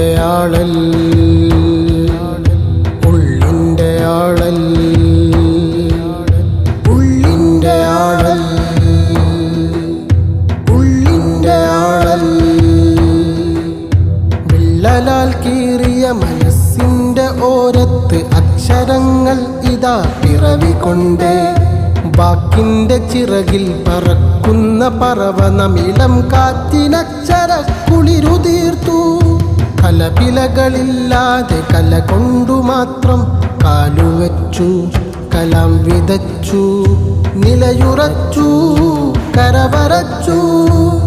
ഉള്ളിൻ്റെ ആളൽ ഉള്ളിൻ്റെ ആളൽ ഉള്ളിൻ്റെ ആളൽ ഉള്ളിൻ്റെ ആളൽ വിള്ളലാൽ കീറിയ മനസ്സിൻ്റെ ഓരത്ത് അക്ഷരങ്ങൾ ഇതാ പിറവികൊണ്ടേ വാക്കിൻ്റെ ചിറകിൽ പറക്കുന്ന പറവനമിളം കാറ്റിനക്ഷര കുളിരുതീർത്തു കലപിലകളില്ലാതെ കല കൊണ്ടു മാത്രം കാലുവച്ചു കലാം വിതച്ചു നിലയുറച്ചു കരവരച്ചു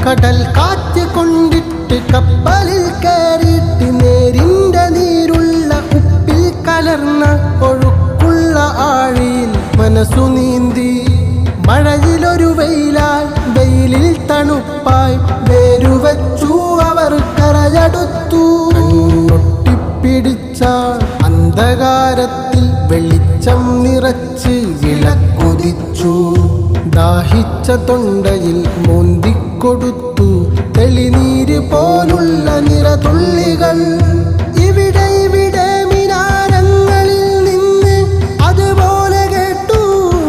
കടൽ കാറ്റ് കൊണ്ടിട്ട് കപ്പലിൽ കയറിയിട്ട് നേരിൻ്റെ നീരുള്ള ഉപ്പിൽ കലർന്ന ഒഴുക്കുള്ള ആഴിയിൽ മനസ്സു നീന്തി മഴയിലൊരു വെയിലാൽ വെയിലിൽ തണുപ്പായി വേരുവച്ചു അവർ കരയടുത്തു ഒട്ടിപ്പിടിച്ച അന്ധകാരത്തിൽ വെളിച്ചം നിറച്ച് വിളക്കുതിച്ചു ദാഹിച്ച തൊണ്ടയിൽ മോന്തിക്കൊടുത്തു തെളിനീര് പോലുള്ള നിറതുള്ളികൾ ഇവിടെ ഇവിടെ മിനാരങ്ങളിൽ നിന്ന് അതുപോലെ കേട്ടു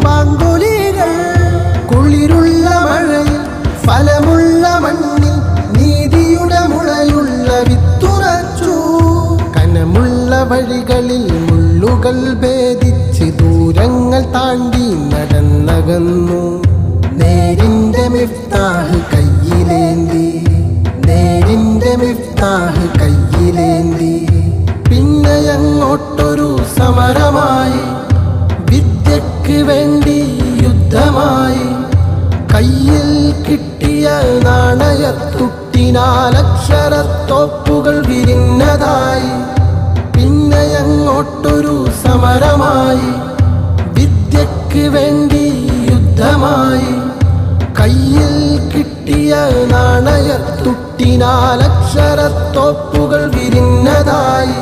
വാങ്കുലികൾ കുളിരുള്ള മഴയിൽ ഫലമുള്ള മണ്ണിൽ നീതിയുടെ മുളയുള്ള വിത്തുറച്ചു കനമുള്ള വഴികളിൽ മുള്ളുകൾ ഭേദിച്ച് ദൂരങ്ങൾ താണ്ടി നടന്നകന്നു നേരിൻ്റെ മിഫ്താഹ് കയ്യിലേന്തി നേരിൻ്റെ മിഫ്താഹ് കയ്യിലേന്തി പിന്നെ അങ്ങോട്ടൊരു സമരമായി വിദ്യക്ക് വേണ്ടി യുദ്ധമായി കയ്യിൽ കിട്ടിയ നാണയത്തുട്ടിനാൽ അക്ഷരത്തോപ്പുകൾ വിരിഞ്ഞതായി പിന്നെ അങ്ങോട്ടൊരു സമരമായി വിദ്യക്ക് വേണ്ടി യുദ്ധമായി കയ്യിൽ കിട്ടിയ നാണയത്തുട്ടിനാൽ അക്ഷരത്തോപ്പുകൾ വിരിഞ്ഞതായി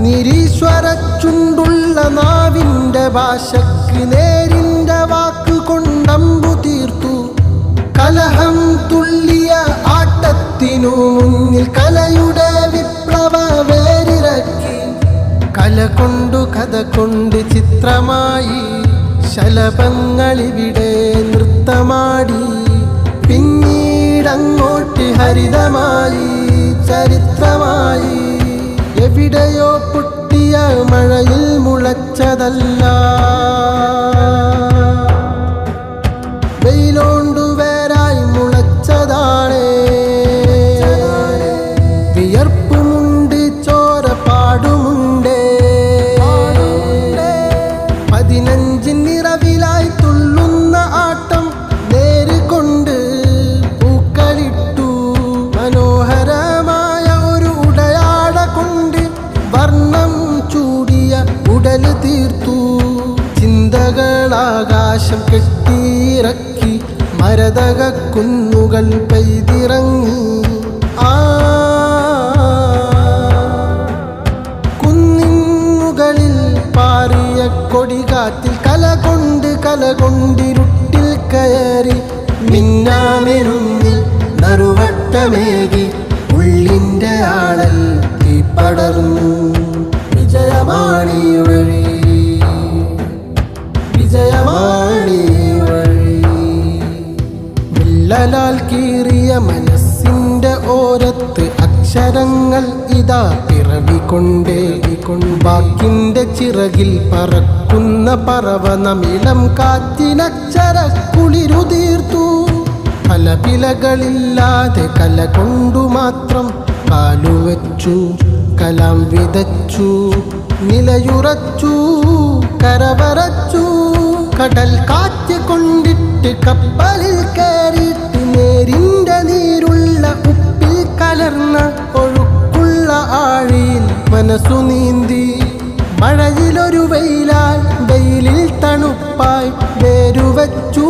നിരീശ്വര ചുണ്ടുള്ള നാവിൻ്റെ ഭാഷക്ക് നേരിൻ്റെ വാക്ക് കൊണ്ടമ്പു തീർത്തു കലഹം തുള്ളിയ ആട്ടത്തിനു മുന്നിൽ കലയുടെ വിപ്ലവ വേരിറക്കി കല കൊണ്ടു കഥ കൊണ്ട് ചിത്രമായി ശലഭങ്ങളിവിടെ നൃത്തമാടി പിന്നീടങ്ങോട്ട് ഹരിതമായി ചരിത്രമായി എവിടെയോ പൊട്ടിയ മഴയിൽ മുളച്ചതല്ല വെയിലോണ്ടു വേരായി മുളച്ചതാണേ വിയർപ്പുമുണ്ട് ചോരപ്പാടുമുണ്ടേ 15 നിറവിലായി തുള്ളുന്ന ആട്ടം നേരുകൊണ്ട് പൂക്കളിട്ടു മനോഹരമായ ഒരു ഉടയാട കൊണ്ട് വർണ്ണം ചൂടിയ ഉടൽ തീർത്തു ചിന്തകളാകാശം കെട്ടിയിറക്കി മരതക കുന്നുകൾ പെയ്തിറങ്ങി കുന്നിൻ മുകളിൽ പാറിയ കൊടികാറ്റിൽ കല കൊണ്ടിരുട്ടിൽ കയറി മിന്നാമിനുന്നിൽ നറുവട്ടമേകി ഉള്ളിൻ്റെ ആളൽ തീപ്പടർന്നു വിജയമാണി വഴി വിജയമാണി വഴി വിള്ളലാൽ കീറിയ മനസ്സിൻ്റെ ഓരത്ത് അക്ഷരങ്ങൾ ഇതാ പിറവികൊണ്ടേ വാക്കിൻ്റെ ചിറകിൽ പറക്കുന്ന പറവനമിളം കാറ്റിനക്ഷര കുളിരുതീർത്തു കലപിലകളില്ലാതെ കല കൊണ്ടു മാത്രം കാലുവച്ചു കലാം വിതച്ചു നിലയുറച്ചു കരവരച്ചു കടൽ കാറ്റ് കൊണ്ടിട്ട് കപ്പലിൽ കയറിയിട്ട് നേരിൻ്റെ നീരുള്ള ഉപ്പിൽ കലർന്ന ഒഴുക്കുള്ള ആഴിയിൽ മനസ്സു നീന്തി മഴയിലൊരു വെയിലാൽ വെയിലിൽ തണുപ്പായി വേരുവച്ചു